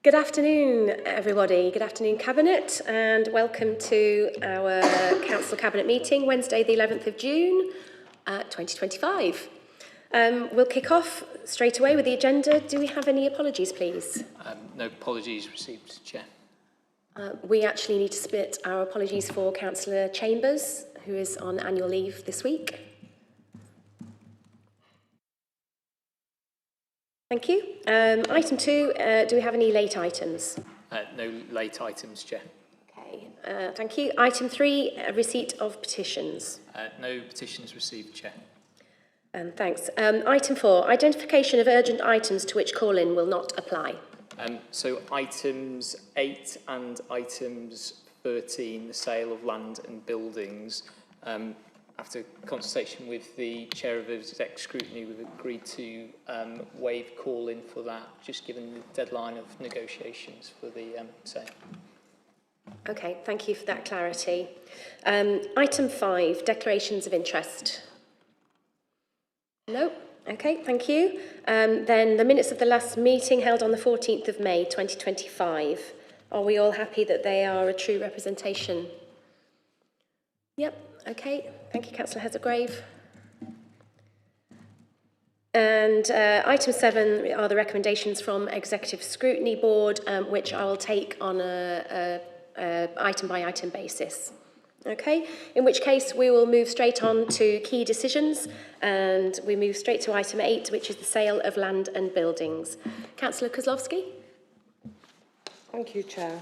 Good afternoon, everybody. Good afternoon, Cabinet, and welcome to our Council Cabinet meeting, Wednesday, the 11th of June, 2025. We'll kick off straight away with the agenda. Do we have any apologies, please? No apologies received, Chair. We actually need to submit our apologies for Councillor Chambers, who is on annual leave this week. Thank you. Item 2, do we have any late items? No late items, Chair. Okay, thank you. Item 3, receipt of petitions. No petitions received, Chair. Thanks. Item 4, identification of urgent items to which call-in will not apply. So items 8 and items 13, the sale of land and buildings, after consultation with the Chair of Exec Scrutiny, we've agreed to waive call-in for that, just given the deadline of negotiations for the sale. Okay, thank you for that clarity. Item 5, declarations of interest. No? Okay, thank you. Then the minutes of the last meeting held on the 14th of May 2025. Are we all happy that they are a true representation? Yep, okay. Thank you, Councillor Heathergrave. And item 7 are the recommendations from Executive Scrutiny Board, which I will take on a item-by-item basis. Okay, in which case we will move straight on to key decisions, and we move straight to item 8, which is the sale of land and buildings. Councillor Kozlowski. Thank you, Chair.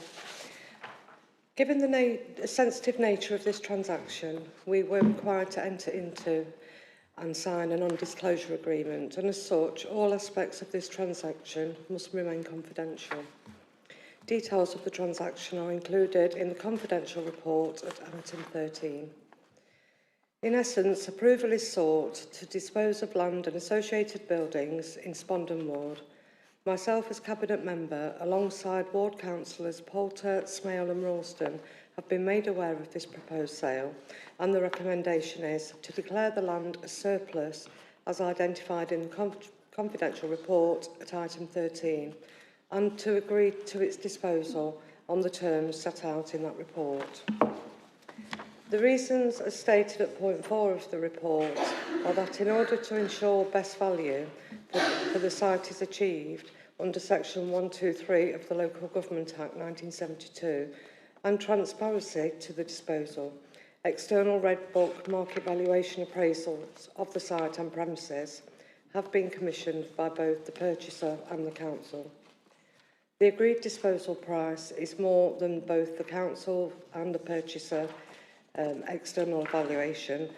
Given the sensitive nature of this transaction, we were required to enter into and sign a non-disclosure agreement, and as such, all aspects of this transaction must remain confidential. Details of the transaction are included in the confidential report at item 13. In essence, approval is sought to dispose of land and associated buildings in Spondon Ward. Myself as Cabinet Member, alongside Ward Councillors Poulter, Smale and Ralston, have been made aware of this proposed sale, and the recommendation is to declare the land as surplus as identified in the confidential report at item 13, and to agree to its disposal on the terms set out in that report. The reasons as stated at point 4 of the report are that in order to ensure best value for the site is achieved under section 123 of the Local Government Act 1972 and transparency to the disposal, external Red Book market valuation appraisals of the site and premises have been commissioned by both the purchaser and the council. The agreed disposal price is more than both the council and the purchaser external evaluation,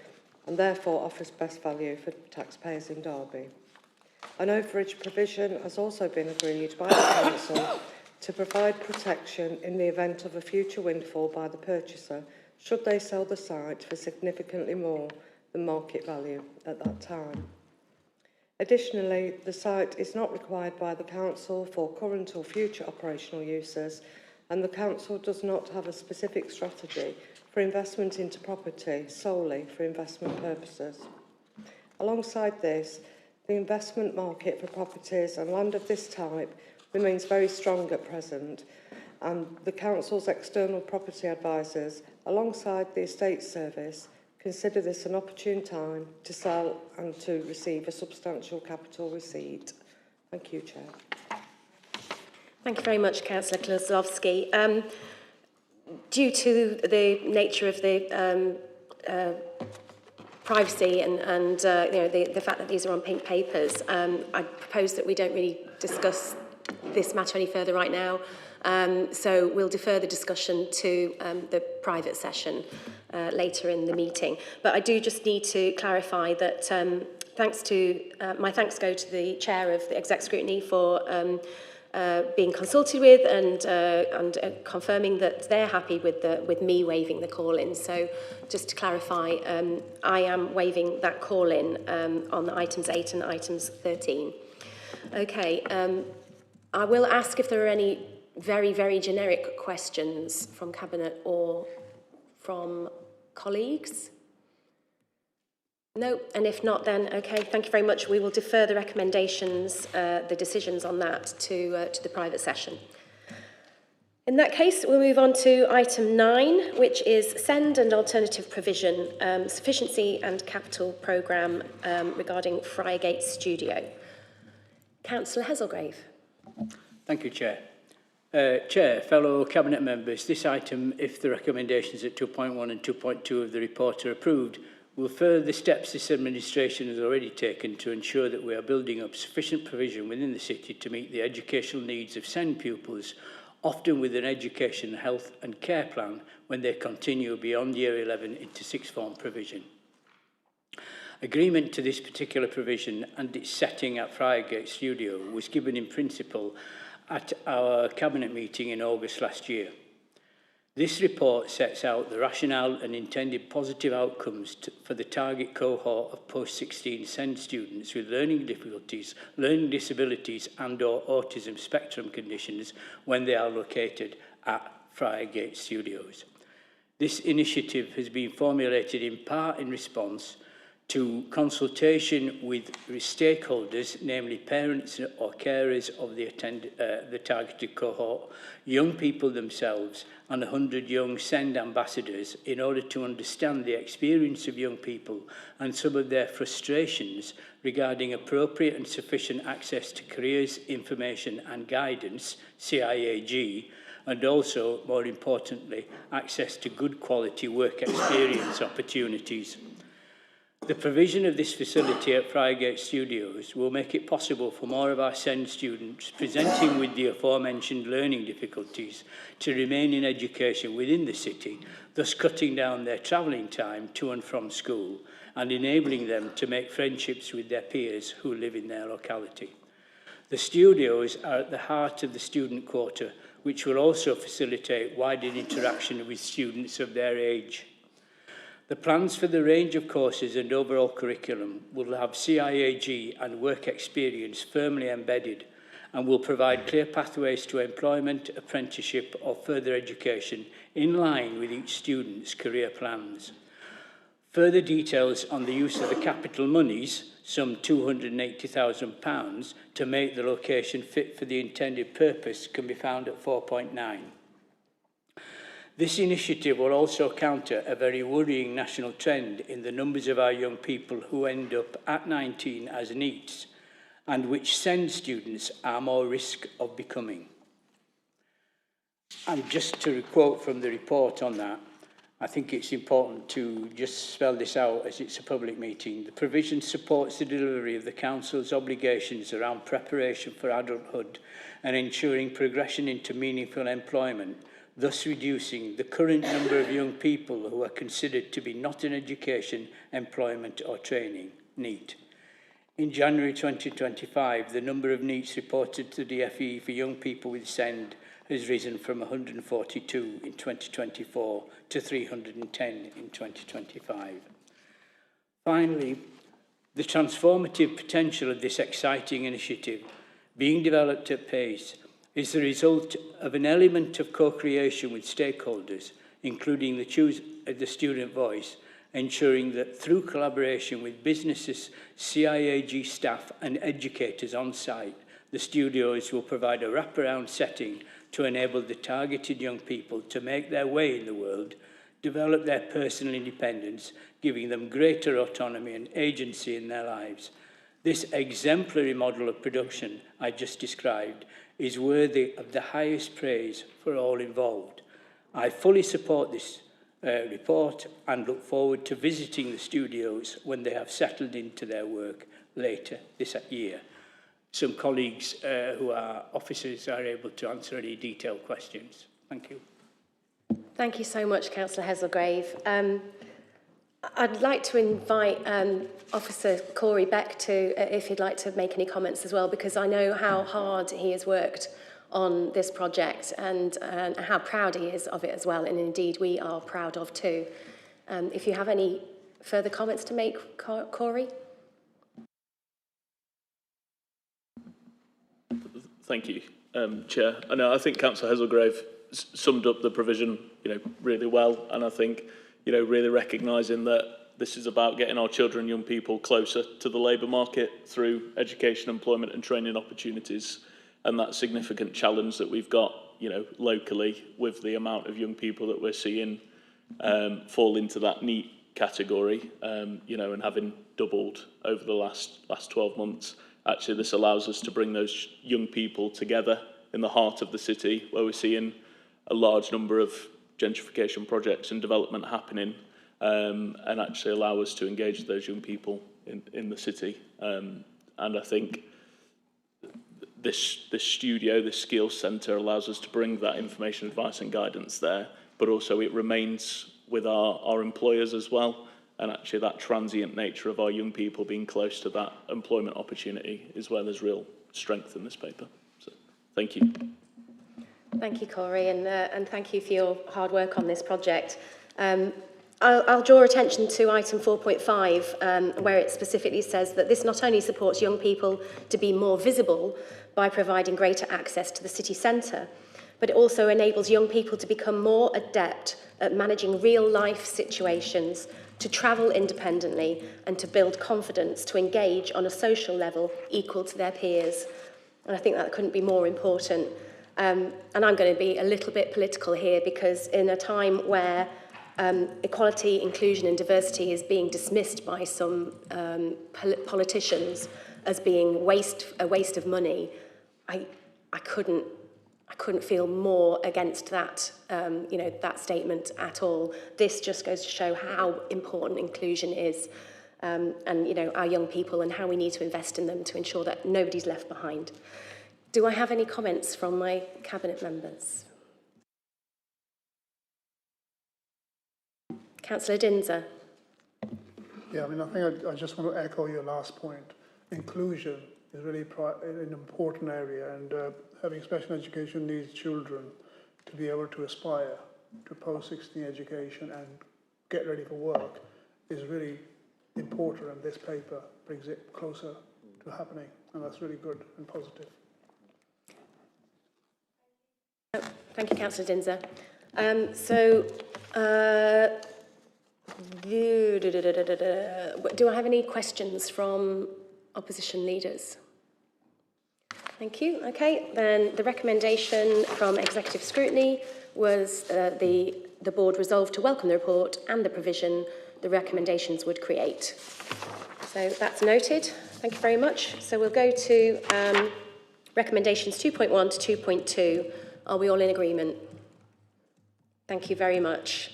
and therefore offers best value for taxpayers in Derby. An overage provision has also been agreed by the council to provide protection in the event of a future windfall by the purchaser should they sell the site for significantly more than market value at that time. Additionally, the site is not required by the council for current or future operational uses, and the council does not have a specific strategy for investment into property solely for investment purposes. Alongside this, the investment market for properties and land of this type remains very strong at present, and the council's external property advisors, alongside the estate service, consider this an opportune time to sell and to receive a substantial capital receipt. Thank you, Chair. Thank you very much, Councillor Kozlowski. Due to the nature of the privacy and the fact that these are on pink papers, I propose that we don't really discuss this matter any further right now. So we'll defer the discussion to the private session later in the meeting. But I do just need to clarify that my thanks go to the Chair of the Exec Scrutiny for being consulted with and confirming that they're happy with me waiving the call-in. So just to clarify, I am waiving that call-in on items 8 and items 13. Okay, I will ask if there are any very, very generic questions from Cabinet or from colleagues. No, and if not, then okay, thank you very much. We will defer the recommendations, the decisions on that to the private session. In that case, we'll move on to item 9, which is SEND and alternative provision, sufficiency and capital programme regarding Friargate Studio. Councillor Heselgrave. Thank you, Chair. Chair, fellow Cabinet members, this item, if the recommendations at 2.1 and 2.2 of the report are approved, will further the steps this administration has already taken to ensure that we are building up sufficient provision within the city to meet the educational needs of SEND pupils, often with an education, health and care plan when they continue beyond year 11 into sixth form provision. Agreement to this particular provision and its setting at Friargate Studio was given in principle at our Cabinet meeting in August last year. This report sets out the rationale and intended positive outcomes for the target cohort of post-16 SEND students with learning difficulties, learning disabilities and/or autism spectrum conditions when they are located at Friargate Studios. This initiative has been formulated in part in response to consultation with stakeholders, namely parents or carers of the targeted cohort, young people themselves, and 100 young SEND ambassadors in order to understand the experience of young people and some of their frustrations regarding appropriate and sufficient access to careers, information and guidance, CIAG, and also, more importantly, access to good quality work experience opportunities. The provision of this facility at Friargate Studios will make it possible for more of our SEND students presenting with the aforementioned learning difficulties to remain in education within the city, thus cutting down their travelling time to and from school and enabling them to make friendships with their peers who live in their locality. The studios are at the heart of the student quarter, which will also facilitate wider interaction with students of their age. The plans for the range of courses and overall curriculum will have CIAG and work experience firmly embedded and will provide clear pathways to employment, apprenticeship or further education in line with each student's career plans. Further details on the use of the capital monies, some £280,000, to make the location fit for the intended purpose can be found at 4.9. This initiative will also counter a very worrying national trend in the numbers of our young people who end up at 19 as NEETs, and which SEND students are more risk of becoming. And just to quote from the report on that, I think it's important to just spell this out as it's a public meeting. The provision supports the delivery of the Council's obligations around preparation for adulthood and ensuring progression into meaningful employment, thus reducing the current number of young people who are considered to be not in education, employment or training, NEET. In January 2025, the number of NEETs reported to the DfE for young people with SEND has risen from 142 in 2024 to 310 in 2025. Finally, the transformative potential of this exciting initiative being developed at pace is the result of an element of co-creation with stakeholders, including the student voice, ensuring that through collaboration with businesses, CIAG staff and educators on site, the studios will provide a wraparound setting to enable the targeted young people to make their way in the world, develop their personal independence, giving them greater autonomy and agency in their lives. This exemplary model of production I just described is worthy of the highest praise for all involved. I fully support this report and look forward to visiting the studios when they have settled into their work later this year. Some colleagues who are officers are able to answer any detailed questions. Thank you. Thank you so much, Councillor Heselgrave. I'd like to invite Officer Corey Beck to, if he'd like to make any comments as well, because I know how hard he has worked on this project and how proud he is of it as well, and indeed we are proud of too. If you have any further comments to make, Corey? Thank you, Chair. I think Councillor Heselgrave summed up the provision, really well, and I think, really recognising that this is about getting our children and young people closer to the labour market through education, employment and training opportunities. and that significant challenge that we've got, you know, locally with the amount of young people that we're seeing fall into that NEET category, you know, and having doubled over the last 12 months. Actually, this allows us to bring those young people together in the heart of the city, where we're seeing a large number of gentrification projects and development happening, and actually allow us to engage those young people in the city. And I think this studio, this skills centre, allows us to bring that information, advice and guidance there, but also it remains with our employers as well. And actually that transient nature of our young people being close to that employment opportunity is where there's real strength in this paper. So, thank you. Thank you, Corey, and thank you for your hard work on this project. I'll draw attention to item 4.5, where it specifically says that this not only supports young people to be more visible by providing greater access to the city centre, but it also enables young people to become more adept at managing real-life situations, to travel independently and to build confidence to engage on a social level equal to their peers. And I think that couldn't be more important. And I'm going to be a little bit political here, because in a time where equality, inclusion and diversity is being dismissed by some politicians as being a waste of money, I couldn't feel more against that, that statement at all. This just goes to show how important inclusion is, and our young people, and how we need to invest in them to ensure that nobody's left behind. Do I have any comments from my cabinet members? Councillor Dinser. Yeah, I mean, I think I just want to echo your last point. Inclusion is really an important area, and having special education needs children to be able to aspire to post-16 education and get ready for work is really important, and this paper brings it closer to happening, and that's really good and positive. Thank you, Councillor Dinser. Do I have any questions from opposition leaders? Thank you. Okay, then the recommendation from Executive Scrutiny was the board resolved to welcome the report and the provision the recommendations would create. So that's noted. Thank you very much. So we'll go to recommendations 2.1 to 2.2. Are we all in agreement? Thank you very much.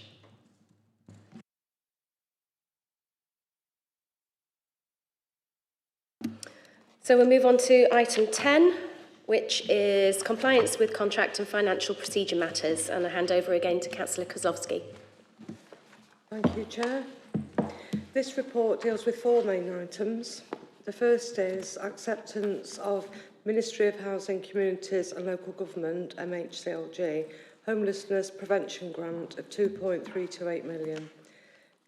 So we'll move on to item 10, which is compliance with contract and financial procedure matters. And I hand over again to Councillor Kozlowski. Thank you, Chair. This report deals with 4 main items. The first is acceptance of Ministry of Housing, Communities and Local Government, MHCLG, Homelessness Prevention Grant of 2.328 million.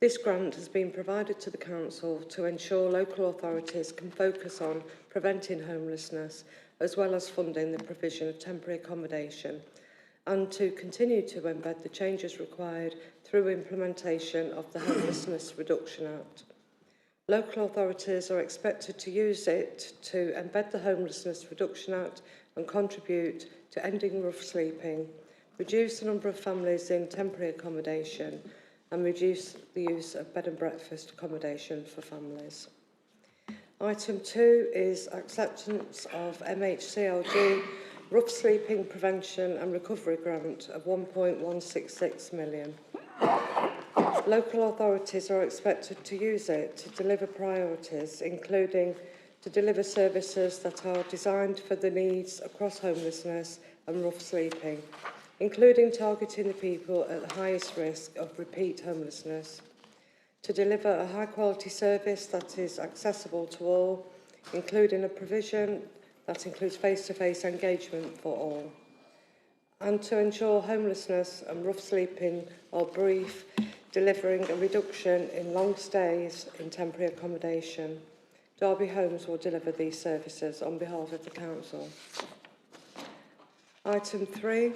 This grant has been provided to the Council to ensure local authorities can focus on preventing homelessness, as well as funding the provision of temporary accommodation, and to continue to embed the changes required through implementation of the Homelessness Reduction Act. Local authorities are expected to use it to embed the Homelessness Reduction Act and contribute to ending rough sleeping, reduce the number of families in temporary accommodation, and reduce the use of bed and breakfast accommodation for families. Item 2 is acceptance of MHCLG Rough Sleeping Prevention and Recovery Grant of 1.166 million. Local authorities are expected to use it to deliver priorities, including to deliver services that are designed for the needs across homelessness and rough sleeping, including targeting the people at the highest risk of repeat homelessness, to deliver a high-quality service that is accessible to all, including a provision that includes face-to-face engagement for all, and to ensure homelessness and rough sleeping are brief, delivering a reduction in long stays in temporary accommodation. Derby Homes will deliver these services on behalf of the Council. Item 3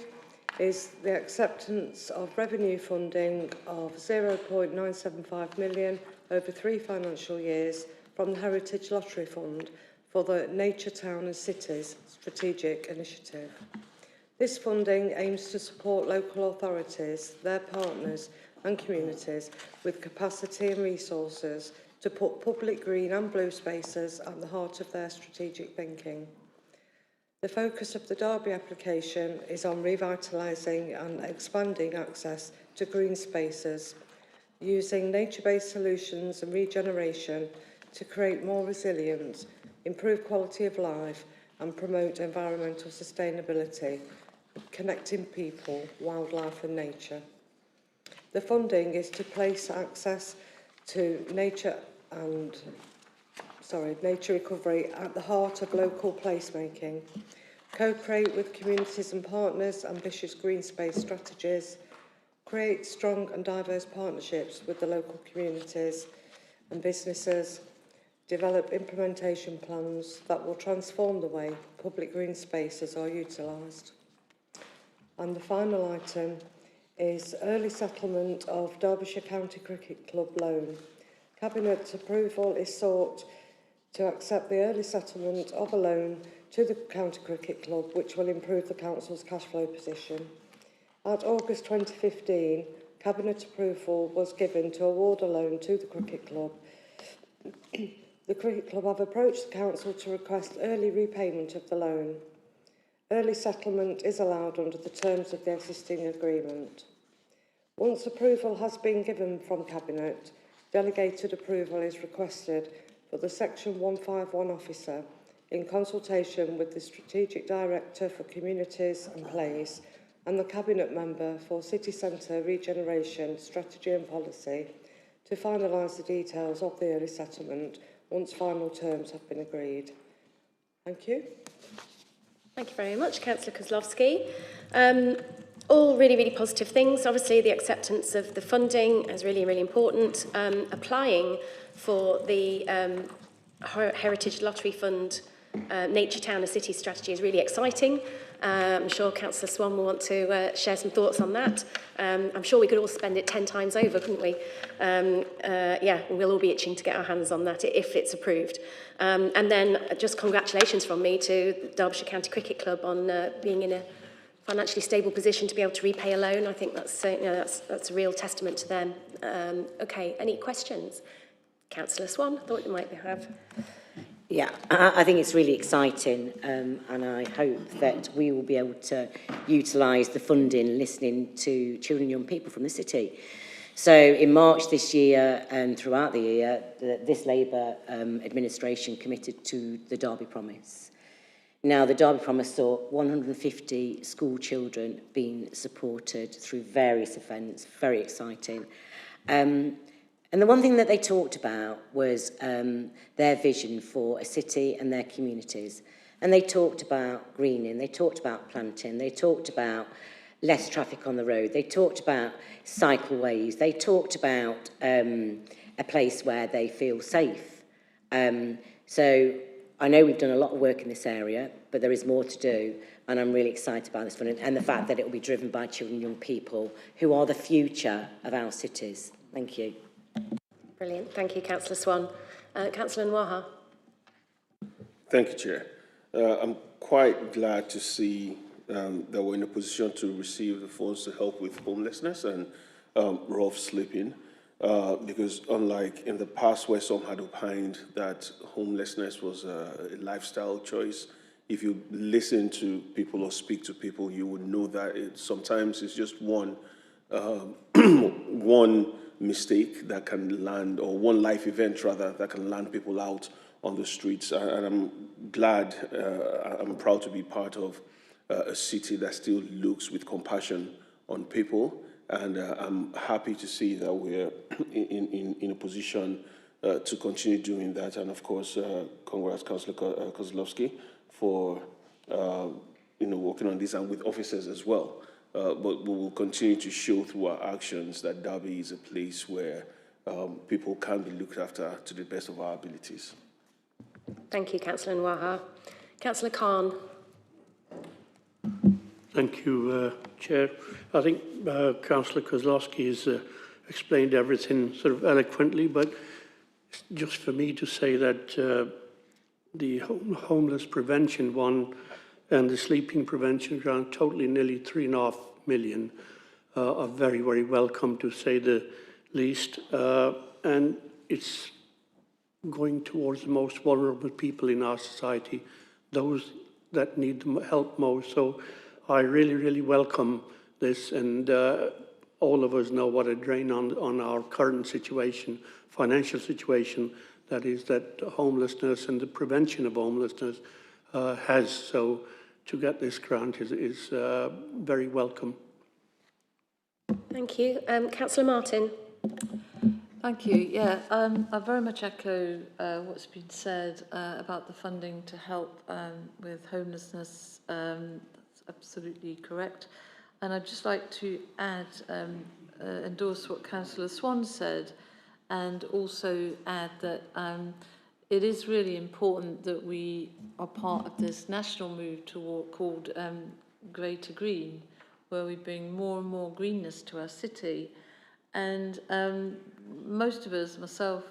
is the acceptance of revenue funding of 0.975 million over 3 financial years from the Heritage Lottery Fund for the Nature Town and Cities Strategic Initiative. This funding aims to support local authorities, their partners and communities with capacity and resources to put public green and blue spaces at the heart of their strategic thinking. The focus of the Derby application is on revitalising and expanding access to green spaces, using nature-based solutions and regeneration to create more resilience, improve quality of life and promote environmental sustainability, connecting people, wildlife and nature. The funding is to place access to nature recovery at the heart of local placemaking, co-create with communities and partners ambitious green space strategies, create strong and diverse partnerships with the local communities and businesses, develop implementation plans that will transform the way public green spaces are utilised. And the final item is early settlement of Derbyshire County Cricket Club loan. Cabinet approval is sought to accept the early settlement of a loan to the County Cricket Club, which will improve the Council's cash flow position. At August 2015, Cabinet approval was given to award a loan to the Cricket Club. The Cricket Club have approached the Council to request early repayment of the loan. Early settlement is allowed under the terms of the existing agreement. Once approval has been given from Cabinet, delegated approval is requested for the Section 151 officer in consultation with the Strategic Director for Communities and Place and the Cabinet Member for City Centre Regeneration Strategy and Policy to finalise the details of the early settlement once final terms have been agreed. Thank you. Thank you very much, Councillor Kozlowski. All really, really positive things. Obviously, the acceptance of the funding is really, really important. Applying for the Heritage Lottery Fund Nature Town and City strategy is really exciting. I'm sure Councillor Swan will want to share some thoughts on that. I'm sure we could all spend it 10 times over, couldn't we? Yeah, we'll all be itching to get our hands on that if it's approved. And then just congratulations from me to the Derbyshire County Cricket Club on being in a financially stable position to be able to repay a loan. I think that's that's a real testament to them. Okay, any questions? Councillor Swan, I thought you might have. Yeah, I think it's really exciting, and I hope that we will be able to utilise the funding listening to children and young people from the city. So in March this year and throughout the year, this Labour administration committed to the Derby Promise. Now, the Derby Promise saw 150 school children being supported through various events, very exciting. And the one thing that they talked about was their vision for a city and their communities. And they talked about greening, they talked about planting, they talked about less traffic on the road, they talked about cycleways, they talked about a place where they feel safe. So I know we've done a lot of work in this area, but there is more to do. And I'm really excited about this funding and the fact that it will be driven by children and young people who are the future of our cities. Thank you. Brilliant. Thank you, Councillor Swan. Councillor Nwaha. Thank you, Chair. I'm quite glad to see that we're in a position to receive the funds to help with homelessness and rough sleeping, because unlike in the past where some had opined that homelessness was a lifestyle choice, if you listen to people or speak to people, you would know that sometimes it's just one mistake that can land, or one life event rather, that can land people out on the streets. And I'm glad, I'm proud to be part of a city that still looks with compassion on people. And I'm happy to see that we're in a position to continue doing that. And of course, congrats, Councillor Kozlowski, for working on this and with officers as well. But we will continue to show through our actions that Derby is a place where people can be looked after to the best of our abilities. Thank you, Councillor Nwaha. Councillor Khan. Thank you, Chair. I think Councillor Kozlowski has explained everything sort of eloquently, but just for me to say that the homeless prevention one and the sleeping prevention grant, totally nearly 3.5 million, are very, very welcome, to say the least. And it's going towards the most vulnerable people in our society, those that need help most. So I really, really welcome this, and all of us know what a drain on our current situation, financial situation, that is, that homelessness and the prevention of homelessness has. So to get this grant is very welcome. Thank you. Councillor Martin. Thank you. Yeah, I very much echo what's been said about the funding to help with homelessness. That's absolutely correct. And I'd just like to add, endorse what Councillor Swan said, and also add that it is really important that we are part of this national move called Grey to Green, where we bring more and more greenness to our city. And most of us, myself,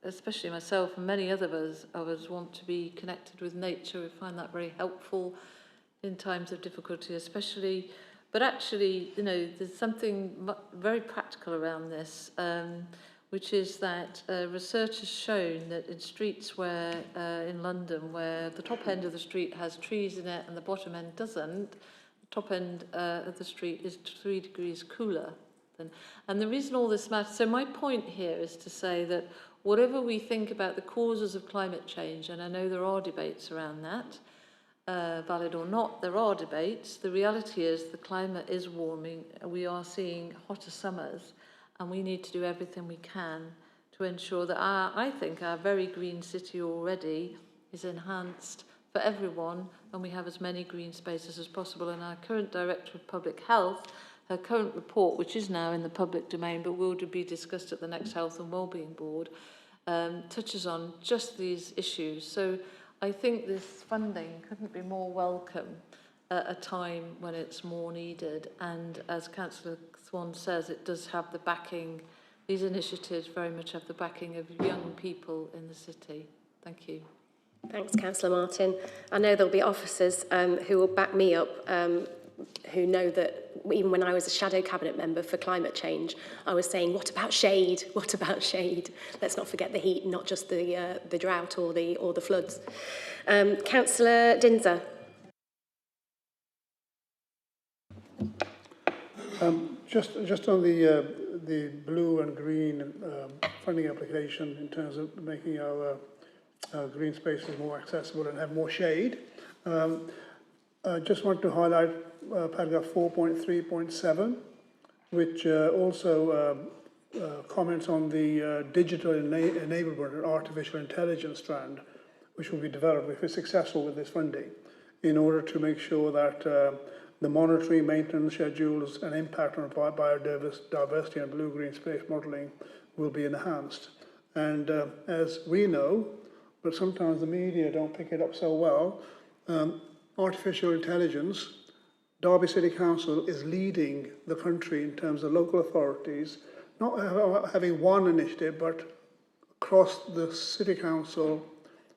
especially myself and many of us want to be connected with nature. We find that very helpful in times of difficulty especially. But actually, you know, there's something very practical around this, which is that research has shown that in streets where, in London, where the top end of the street has trees in it and the bottom end doesn't, the top end of the street is 3 degrees cooler. And the reason all this matters, so my point here is to say that whatever we think about the causes of climate change, and I know there are debates around that, valid or not, there are debates. The reality is the climate is warming. We are seeing hotter summers, and we need to do everything we can to ensure that I think our very green city already is enhanced for everyone, and we have as many green spaces as possible. And our current Director of Public Health, her current report, which is now in the public domain but will be discussed at the next Health and Wellbeing Board, touches on just these issues. So I think this funding couldn't be more welcome at a time when it's more needed. And as Councillor Swan says, it does have the backing, these initiatives very much have the backing of young people in the city. Thank you. Thanks, Councillor Martin. I know there'll be officers who will back me up, who know that even when I was a shadow cabinet member for climate change, I was saying, what about shade? What about shade? Let's not forget the heat, not just the drought or the floods. Councillor Dinser. Just on the blue and green funding application in terms of making our green spaces more accessible and have more shade. I just want to highlight paragraph 4.3.7, which also comments on the digital enablement and artificial intelligence strand, which will be developed if we're successful with this funding, in order to make sure that the monitoring, maintenance schedules and impact on biodiversity and blue-green space modelling will be enhanced. And as we know, but sometimes the media don't pick it up so well, artificial intelligence, Derby City Council is leading the country in terms of local authorities, not having one initiative, but across the City Council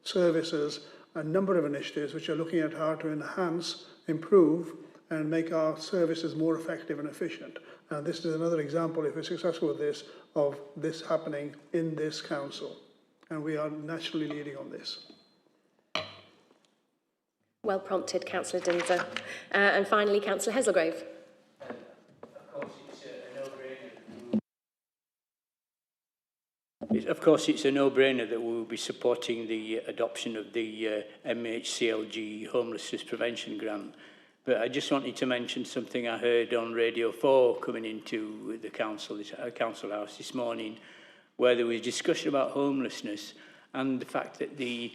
services, a number of initiatives which are looking at how to enhance, improve, and make our services more effective and efficient. And this is another example, if we're successful with this, of this happening in this council. And we are nationally leading on this. Well prompted, Councillor Dinser. And finally, Councillor Hazelgrave. Of course, it's a no-brainer that we will be supporting the adoption of the MHCLG Homelessness Prevention Grant. But I just wanted to mention something I heard on Radio 4 coming into the council house this morning, where there was discussion about homelessness and the fact that the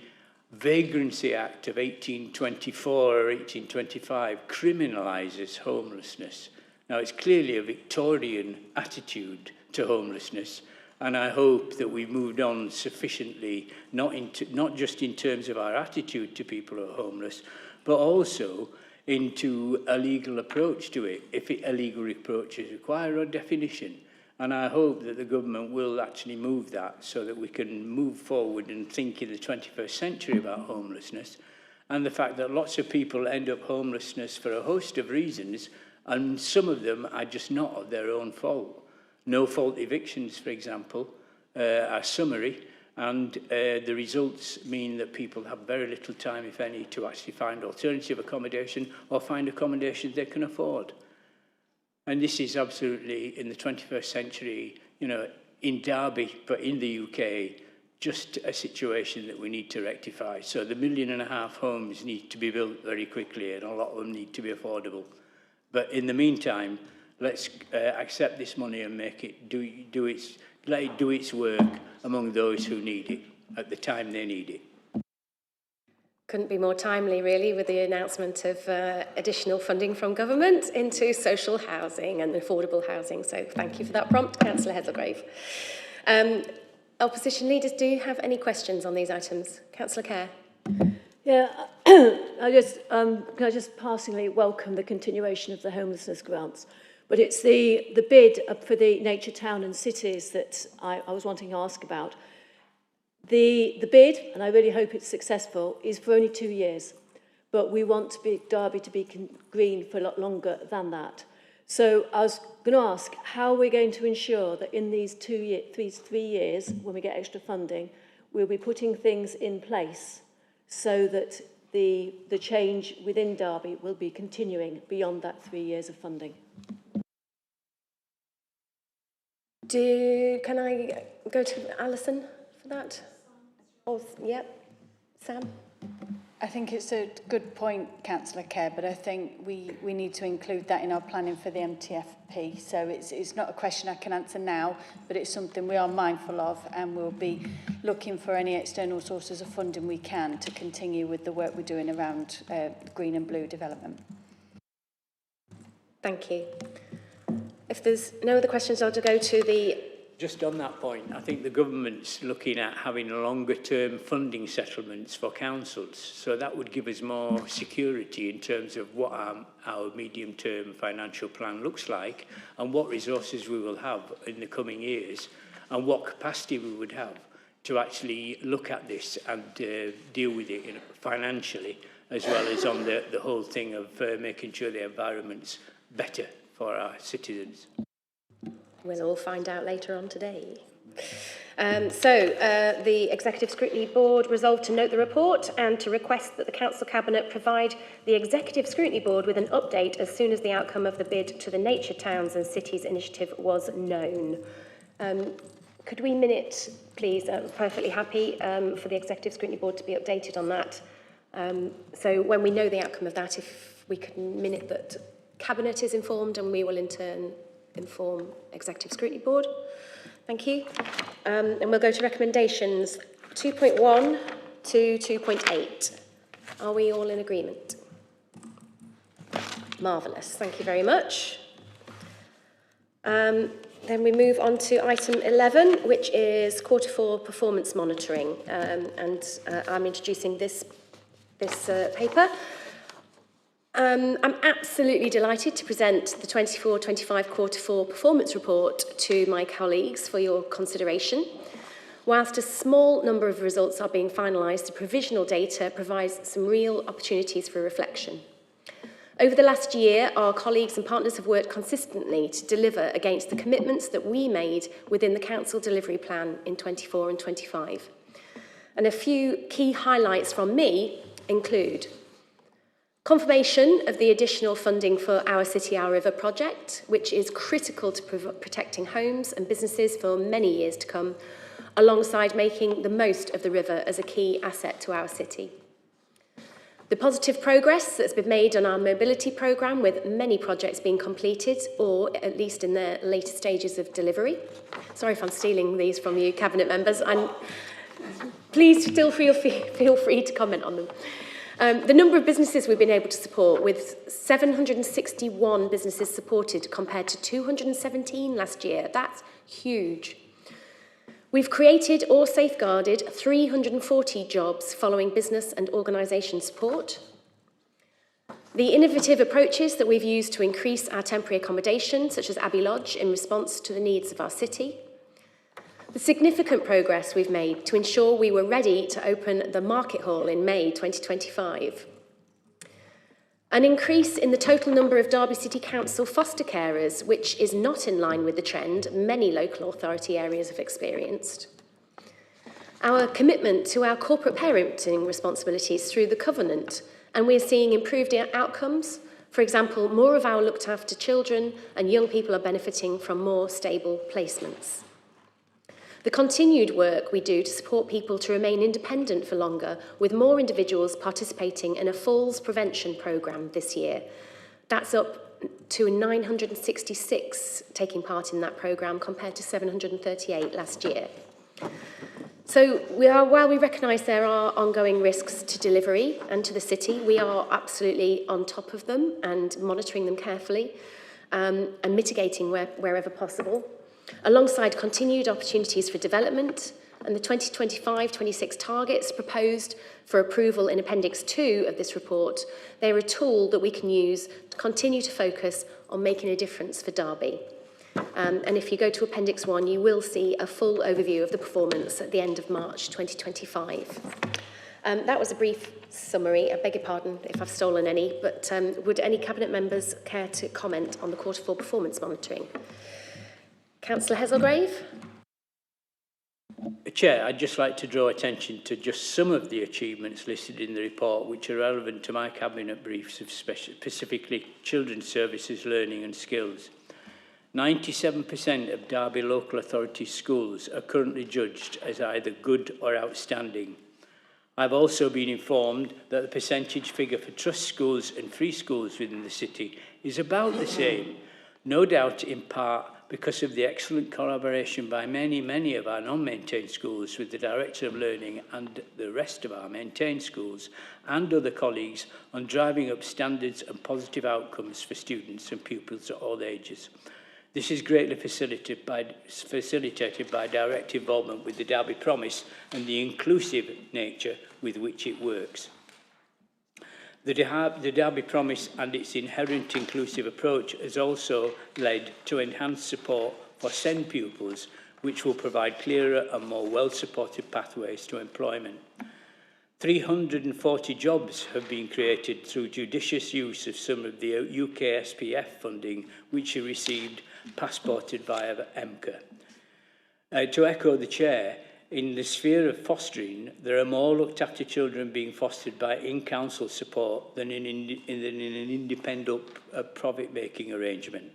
Vagrancy Act of 1824 or 1825 criminalises homelessness. Now, it's clearly a Victorian attitude to homelessness, and I hope that we've moved on sufficiently, not just in terms of our attitude to people who are homeless, but also into a legal approach to it, if a legal approach is required, or definition. And I hope that the government will actually move that so that we can move forward and think in the 21st century about homelessness, and the fact that lots of people end up homelessness for a host of reasons, and some of them are just not of their own fault. No-fault evictions, for example, are summary, and the results mean that people have very little time, if any, to actually find alternative accommodation or find accommodation they can afford. And this is absolutely, in the 21st century, you know, in Derby, but in the UK, just a situation that we need to rectify. So the 1.5 million homes need to be built very quickly, and a lot of them need to be affordable. But in the meantime, let's accept this money and make it let it do its work among those who need it at the time they need it. Couldn't be more timely, really, with the announcement of additional funding from government into social housing and affordable housing. So thank you for that prompt, Councillor Heselgrave. Opposition leaders, do you have any questions on these items? Councillor Kerr. Yeah, can I just passingly welcome the continuation of the homelessness grants. But it's the bid for the Nature Town and Cities that I was wanting to ask about. The bid, and I really hope it's successful, is for only 2 years. But we want Derby to be green for a lot longer than that. So I was going to ask, how are we going to ensure that in these 3 years, when we get extra funding, we'll be putting things in place so that the change within Derby will be continuing beyond that 3 years of funding? Can I go to Alison for that? Oh, yep. Sam? I think it's a good point, Councillor Kerr, but I think we need to include that in our planning for the MTFP. So it's not a question I can answer now, but it's something we are mindful of, and we'll be looking for any external sources of funding we can to continue with the work we're doing around green and blue development. Thank you. If there's no other questions, I'll go to the... Just on that point, I think the government's looking at having longer-term funding settlements for councils, so that would give us more security in terms of what our medium-term financial plan looks like and what resources we will have in the coming years and what capacity we would have to actually look at this and deal with it financially, as well as on the whole thing of making sure the environment's better for our citizens. We'll all find out later on today. The Executive Scrutiny Board resolved to note the report and to request that the Council Cabinet provide the Executive Scrutiny Board with an update as soon as the outcome of the bid to the Nature Towns and Cities initiative was known. Could we minute, please? Perfectly happy for the Executive Scrutiny Board to be updated on that. So when we know the outcome of that, if we could minute that Cabinet is informed, and we will in turn inform Executive Scrutiny Board. Thank you. And we'll go to recommendations 2.1 to 2.8. Are we all in agreement? Marvellous. Thank you very much. Then we move on to item 11, which is Q4 performance monitoring. I'm introducing this paper. I'm absolutely delighted to present the 24-25 Q4 performance report to my colleagues for your consideration. Whilst a small number of results are being finalised, the provisional data provides some real opportunities for reflection. Over the last year, our colleagues and partners have worked consistently to deliver against the commitments that we made within the Council Delivery Plan in 24 and 25. And a few key highlights from me include confirmation of the additional funding for Our City, Our River project, which is critical to protecting homes and businesses for many years to come, alongside making the most of the river as a key asset to our city. The positive progress that's been made on our mobility programme, with many projects being completed or at least in their later stages of delivery. Sorry if I'm stealing these from you, Cabinet members. Please feel free to comment on them. The number of businesses we've been able to support, with 761 businesses supported compared to 217 last year. That's huge. We've created or safeguarded 340 jobs following business and organisation support. The innovative approaches that we've used to increase our temporary accommodation, such as Abbey Lodge, in response to the needs of our city. The significant progress we've made to ensure we were ready to open the Market Hall in May 2025. An increase in the total number of Derby City Council foster carers, which is not in line with the trend many local authority areas have experienced. Our commitment to our corporate parenting responsibilities through the Covenant, and we're seeing improved outcomes. For example, more of our looked after children and young people are benefiting from more stable placements. The continued work we do to support people to remain independent for longer, with more individuals participating in a falls prevention programme this year. That's up to 966 taking part in that programme compared to 738 last year. So while we recognise there are ongoing risks to delivery and to the city, we are absolutely on top of them and monitoring them carefully and mitigating wherever possible. Alongside continued opportunities for development and the 2025-26 targets proposed for approval in Appendix 2 of this report, they're a tool that we can use to continue to focus on making a difference for Derby. And if you go to Appendix 1, you will see a full overview of the performance at the end of March 2025. That was a brief summary. I beg your pardon if I've stolen any, but would any Cabinet members care to comment on the Q4 performance monitoring? Councillor Heselgrave. Chair, I'd just like to draw attention to just some of the achievements listed in the report which are relevant to my Cabinet briefs of specifically children's services, learning and skills. 97% of Derby local authority schools are currently judged as either good or outstanding. I've also been informed that the percentage figure for trust schools and free schools within the city is about the same, no doubt in part because of the excellent collaboration by many of our non-maintained schools with the Director of Learning and the rest of our maintained schools and other colleagues on driving up standards and positive outcomes for students and pupils at all ages. This is greatly facilitated by direct involvement with the Derby Promise and the inclusive nature with which it works. The Derby Promise and its inherent inclusive approach has also led to enhanced support for SEND pupils, which will provide clearer and more well-supported pathways to employment. 340 jobs have been created through judicious use of some of the UK SPF funding, which are received passported via EMCA. To echo the Chair, in the sphere of fostering, there are more looked after children being fostered by in-council support than in an independent profit-making arrangement.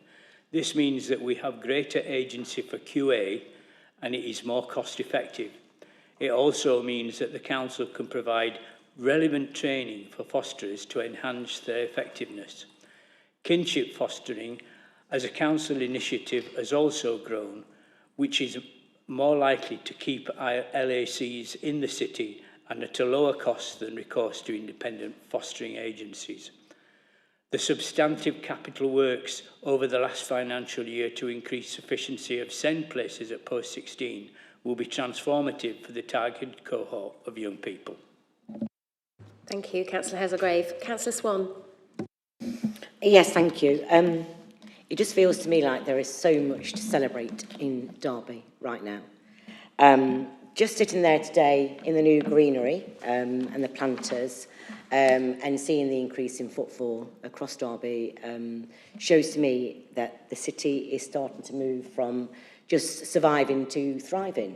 This means that we have greater agency for QA and it is more cost-effective. It also means that the council can provide relevant training for fosterers to enhance their effectiveness. Kinship fostering as a council initiative has also grown, which is more likely to keep LACs in the city and at a lower cost than recourse to independent fostering agencies. The substantive capital works over the last financial year to increase efficiency of SEND places at post 16 will be transformative for the targeted cohort of young people. Thank you, Councillor Heselgrave. Councillor Swan. Yes, thank you. It just feels to me like there is so much to celebrate in Derby right now. Just sitting there today in the new greenery and the planters and seeing the increase in footfall across Derby shows to me that the city is starting to move from just surviving to thriving.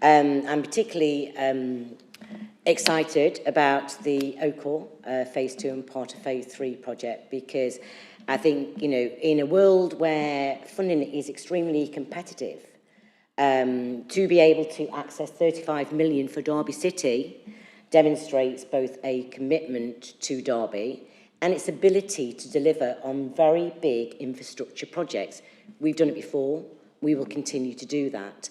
I'm particularly excited about the OCOR Phase 2 and part of Phase 3 project because I think, you know, in a world where funding is extremely competitive, to be able to access 35 million for Derby City demonstrates both a commitment to Derby and its ability to deliver on very big infrastructure projects. We've done it before, we will continue to do that.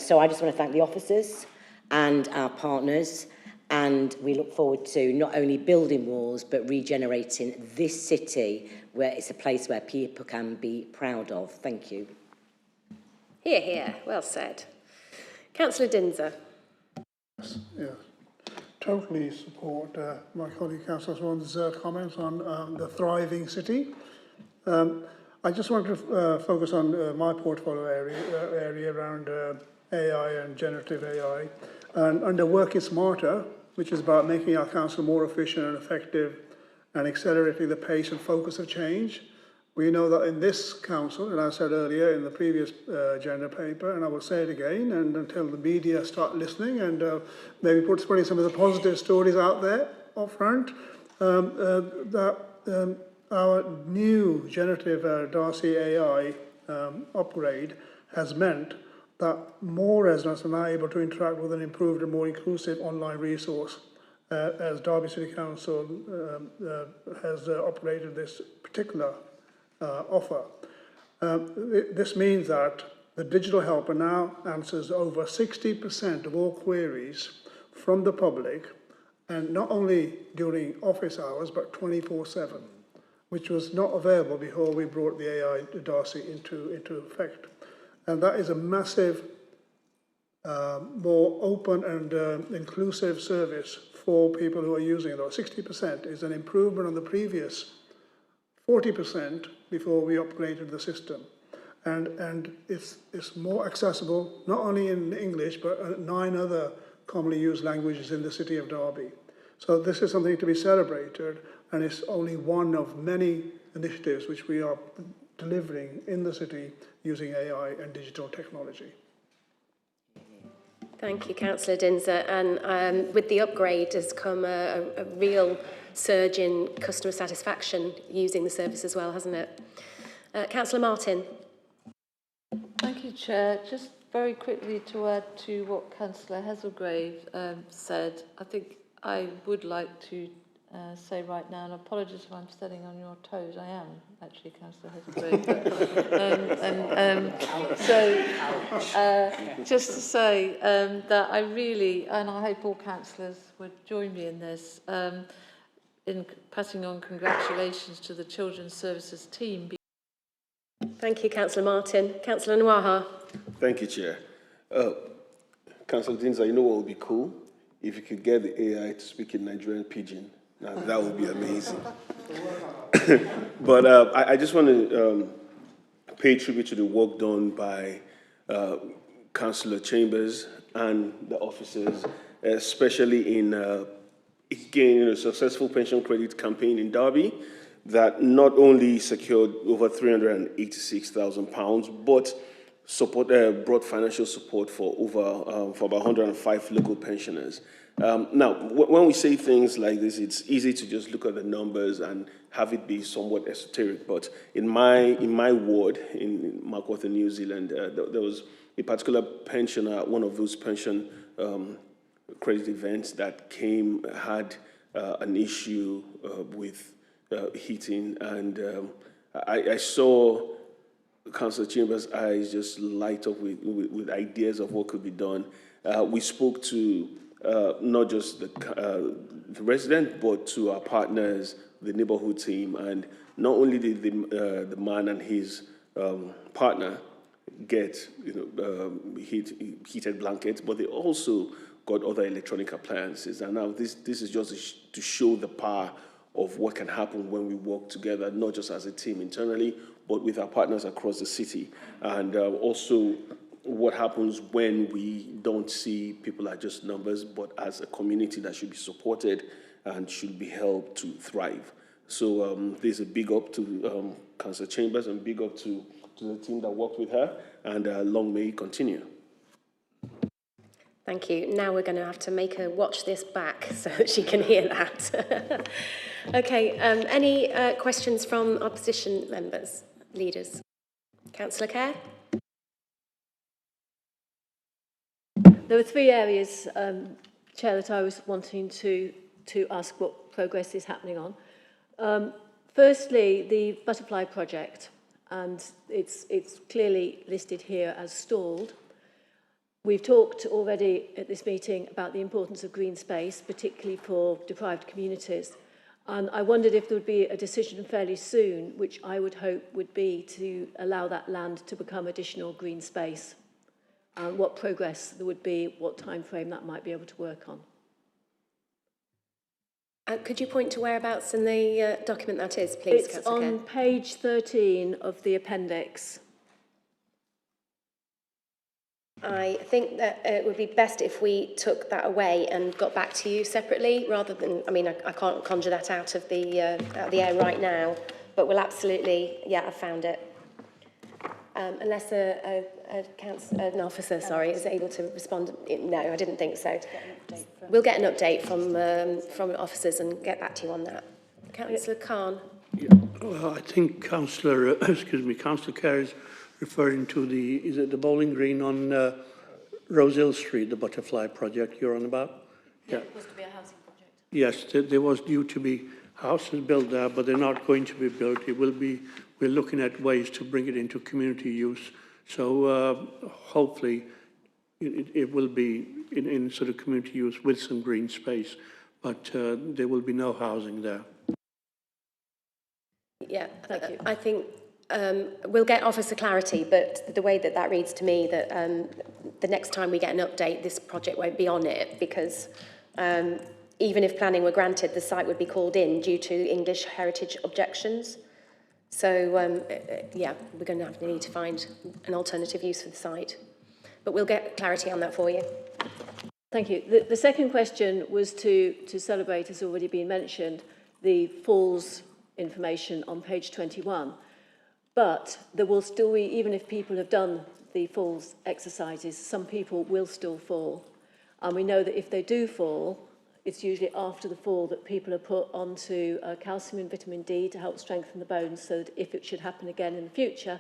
So I just want to thank the officers and our partners, and we look forward to not only building walls but regenerating this city where it's a place where people can be proud of. Thank you. Hear, hear. Well said. Councillor Dinser. Yeah. totally support my colleague Councillor Swan's comments on the thriving city. I just want to focus on my portfolio area around AI and generative AI. And under Work is Smarter, which is about making our council more efficient and effective and accelerating the pace and focus of change. We know that in this council, and I said earlier in the previous agenda paper, and I will say it again, and until the media start listening and maybe putting some of the positive stories out there up front, our new generative Darcy AI upgrade has meant that more residents are now able to interact with an improved and more inclusive online resource as Derby City Council has upgraded this particular offer. This means that the digital helper now answers over 60% of all queries from the public, and not only during office hours, but 24/7, which was not available before we brought the AI Darcy into effect. And that is a massive, more open and inclusive service for people who are using it. 60% is an improvement on the previous 40% before we upgraded the system. And it's more accessible, not only in English, but 9 other commonly used languages in the city of Derby. So this is something to be celebrated, and it's only one of many initiatives which we are delivering in the city using AI and digital technology. Thank you, Councillor Dinser. And with the upgrade has come a real surge in customer satisfaction using the service as well, hasn't it? Councillor Martin. Thank you, Chair. Just very quickly to add to what Councillor Hazelgrave said, I think I would like to say right now, and apologies if I'm stepping on your toes, I am actually, Councillor Hazelgrave. Just to say that I really, and I hope all councillors would join me in this, in passing on congratulations to the Children's Services team. Thank you, Councillor Martin. Councillor Nwaha. Thank you, Chair. Councillor Dinser, you know what would be cool? If you could get the AI to speak in Nigerian Pidgin. Now, that would be amazing. But I just want to pay tribute to the work done by Councillor Chambers and the officers, especially in again, a successful pension credit campaign in Derby that not only secured over £386,000, but brought financial support for for about 105 local pensioners. Now, when we say things like this, it's easy to just look at the numbers and have it be somewhat esoteric. But in my ward in Markworth in New Zealand, there was a particular pensioner, one of those pension credit events that had an issue with heating, and I saw Councillor Chambers' eyes just light up with ideas of what could be done. We spoke to not just the resident, but to our partners, the neighborhood team, and not only did the man and his partner get heated blankets, but they also got other electronic appliances. And now this is just to show the power of what can happen when we work together, not just as a team internally, but with our partners across the city. And also what happens when we don't see people as just numbers, but as a community that should be supported and should be helped to thrive. So there's a big up to Councillor Chambers and big up to the team that worked with her, and long may it continue. Thank you. Now we're going to have to make her watch this back so that she can hear that. Okay, any questions from opposition members, leaders? Councillor Kerr? There were 3 areas, Chair, that I was wanting to ask what progress is happening on. Firstly, the Butterfly project, and it's clearly listed here as stalled. We've talked already at this meeting about the importance of green space, particularly for deprived communities. And I wondered if there would be a decision fairly soon, which I would hope would be to allow that land to become additional green space. What progress there would be, what time frame that might be able to work on. Could you point to whereabouts in the document that is, please, It's Councillor on page 13 of the appendix. I think that it would be best if we took that away and got back to you separately, rather than, I mean, I can't conjure that out of the air right now, but we'll absolutely, yeah, I've found it. Unless an officer, sorry, is able to respond. No, I didn't think so. We'll get an update from officers and get back to you on that. Councillor Khan. Yeah. Well, I think Councillor, Councillor Kerr is referring to is it the bowling green on Rose Hill Street, the Butterfly project you're on about? Yeah, it was to be a housing project. Yes, there was due to be houses built there, but they're not going to be built. It will be, we're looking at ways to bring it into community use. So hopefully it will be in sort of community use with some green space, but there will be no housing there. Yeah, Thank you. I think we'll get officer clarity, but the way that reads to me that the next time we get an update, this project won't be on it, because even if planning were granted, the site would be called in due to English heritage objections. So, yeah, we're going to need to find an alternative use for the site. But we'll get clarity on that for you. Thank you. The second question was to celebrate, as already been mentioned, the falls information on page 21. But there will still be, even if people have done the falls exercises, some people will still fall. And we know that if they do fall, it's usually after the fall that people are put onto calcium and vitamin D to help strengthen the bones, so that if it should happen again in the future,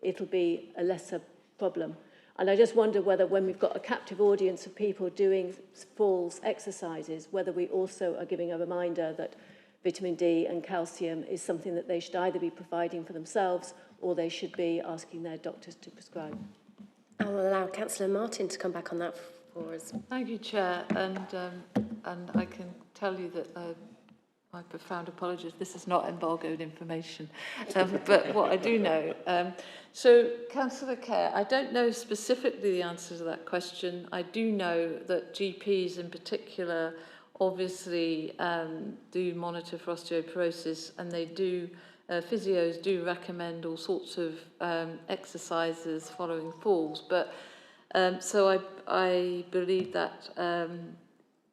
it'll be a lesser problem. And I just wonder whether, when we've got a captive audience of people doing falls exercises, whether we also are giving a reminder that vitamin D and calcium is something that they should either be providing for themselves or they should be asking their doctors to prescribe. I'll allow Councillor Martin to come back on that for us. Thank you, Chair, and I can tell you that my profound apologies, this is not embargoed information, but what I do know. So, Councillor Kerr, I don't know specifically the answer to that question. I do know that GPs in particular obviously do monitor for osteoporosis, and they do, physios do recommend all sorts of exercises following falls, but so I believe that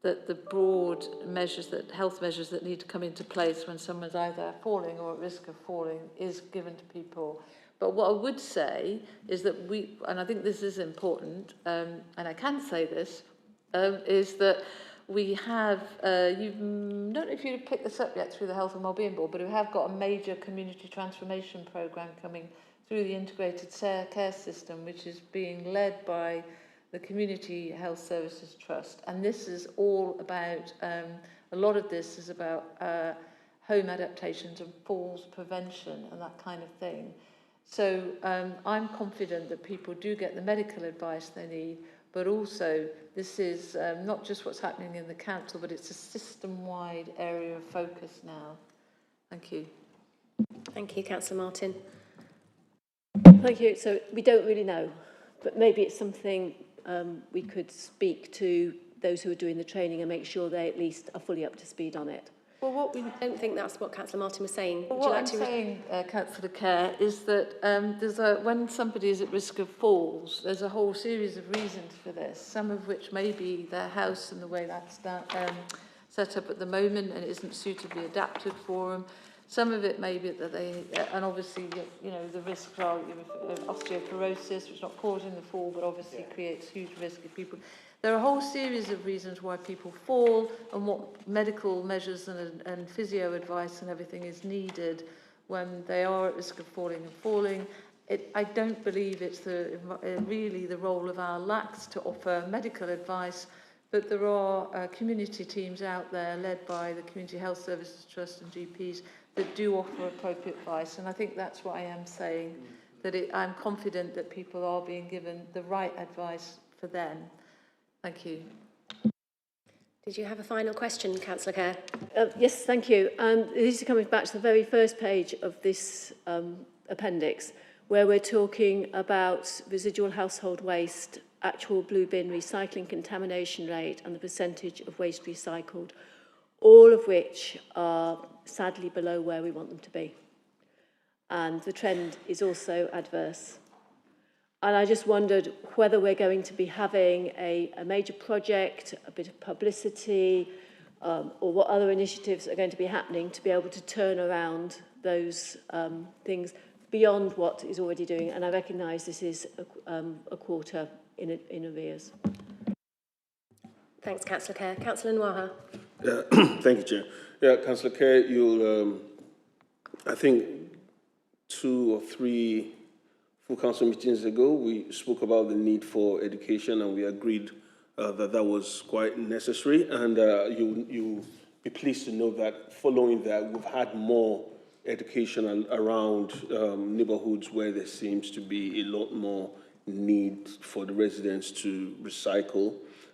that the broad measures, that health measures that need to come into place when someone's either falling or at risk of falling is given to people. But what I would say is that we, and I think this is important, and I can say this, is that we have, I don't know if you've picked this up yet through the Health and Wellbeing Board, but we have got a major community transformation programme coming through the integrated care system, which is being led by the Community Health Services Trust. And this is all about, a lot of this is about home adaptations and falls prevention and that kind of thing. So I'm confident that people do get the medical advice they need, but also this is not just what's happening in the council, but it's a system-wide area of focus now. Thank you. Thank you, Councillor Martin. Thank you. So we don't really know, but maybe it's something we could speak to those who are doing the training and make sure they at least are fully up to speed on it. Well, what we don't think that's what Councillor Martin was saying. Well, Would you what like I'm to saying, Councillor Kerr, is that when somebody is at risk of falls, there's a whole series of reasons for this, some of which may be their house and the way that's set up at the moment and it isn't suitably adapted for them. Some of it may be that they, and obviously, you know, the risks are osteoporosis, which is not causing the fall, but obviously creates huge risk if people. There are a whole series of reasons why people fall and what medical measures and physio advice and everything is needed when they are at risk of falling. I don't believe it's really the role of our LACs to offer medical advice, but there are community teams out there led by the Community Health Services Trust and GPs that do offer appropriate advice, and I think that's what I am saying, that I'm confident that people are being given the right advice for them. Thank you. Did you have a final question, Councillor Kerr? Yes, thank you. This is coming back to the very first page of this appendix, where we're talking about residual household waste, actual blue bin recycling contamination rate, and the percentage of waste recycled. all of which are sadly below where we want them to be. And the trend is also adverse. And I just wondered whether we're going to be having a major project, a bit of publicity, or what other initiatives are going to be happening to be able to turn around those things beyond what is already doing. And I recognise this is a quarter in arrears. Thanks, Councillor Kerr. Councillor Nwaha. Thank you, Chair. Yeah, Councillor Kerr, you'll, I think 2 or 3 full council meetings ago, we spoke about the need for education, and we agreed that was quite necessary. And you'll be pleased to know that following that, we've had more education around neighborhoods where there seems to be a lot more need for the residents to recycle.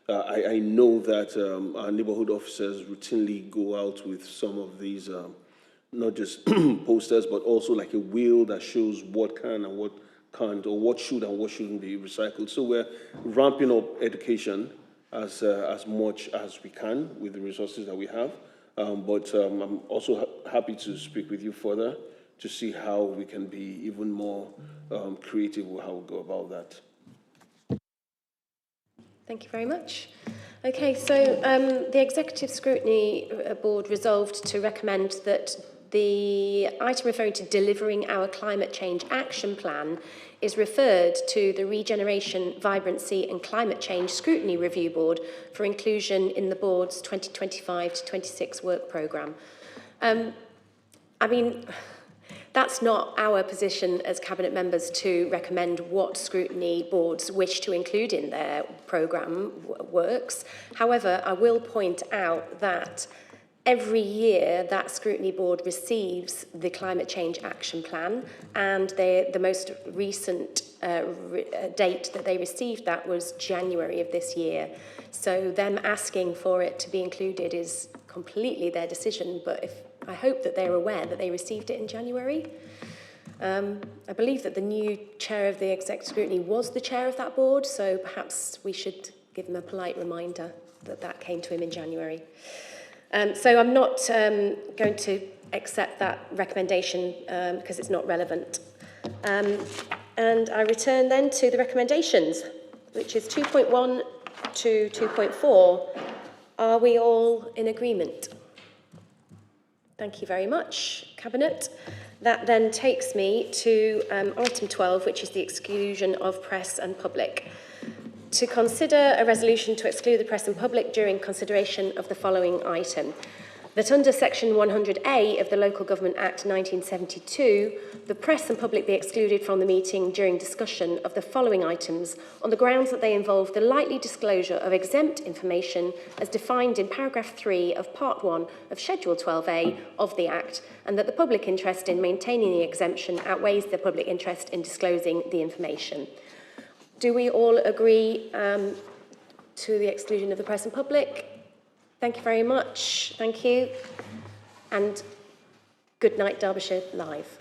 I know that our neighborhood officers routinely go out with some of these, not just posters, but also like a wheel that shows what can and what can't, or what should and what shouldn't be recycled. So we're ramping up education as much as we can with the resources that we have. But I'm also happy to speak with you further to see how we can be even more creative with how we go about that. Thank you very much. Okay, so the Executive Scrutiny Board resolved to recommend that the item referring to delivering our climate change action plan is referred to the Regeneration, Vibrancy and Climate Change Scrutiny Review Board for inclusion in the board's 2025 to 26 work programme. I mean, that's not our position as Cabinet members to recommend what scrutiny boards wish to include in their programme works. However, I will point out that every year that scrutiny board receives the Climate Change Action Plan, and the most recent date that they received that was January of this year. So them asking for it to be included is completely their decision, but I hope that they're aware that they received it in January. I believe that the new chair of the Executive Scrutiny was the chair of that board, so perhaps we should give him a polite reminder that that came to him in January. So I'm not going to accept that recommendation because it's not relevant. And I return then to the recommendations, which is 2.1 to 2.4. Are we all in agreement? Thank you very much, Cabinet. That then takes me to item 12, which is the exclusion of press and public. To consider a resolution to exclude the press and public during consideration of the following item. That under section 100A of the Local Government Act 1972, the press and public be excluded from the meeting during discussion of the following items on the grounds that they involve the likely disclosure of exempt information as defined in paragraph 3 of part 1 of schedule 12A of the Act, and that the public interest in maintaining the exemption outweighs the public interest in disclosing the information. Do we all agree to the exclusion of the press and public? Thank you very much. Thank you. And good night, Derbyshire Live.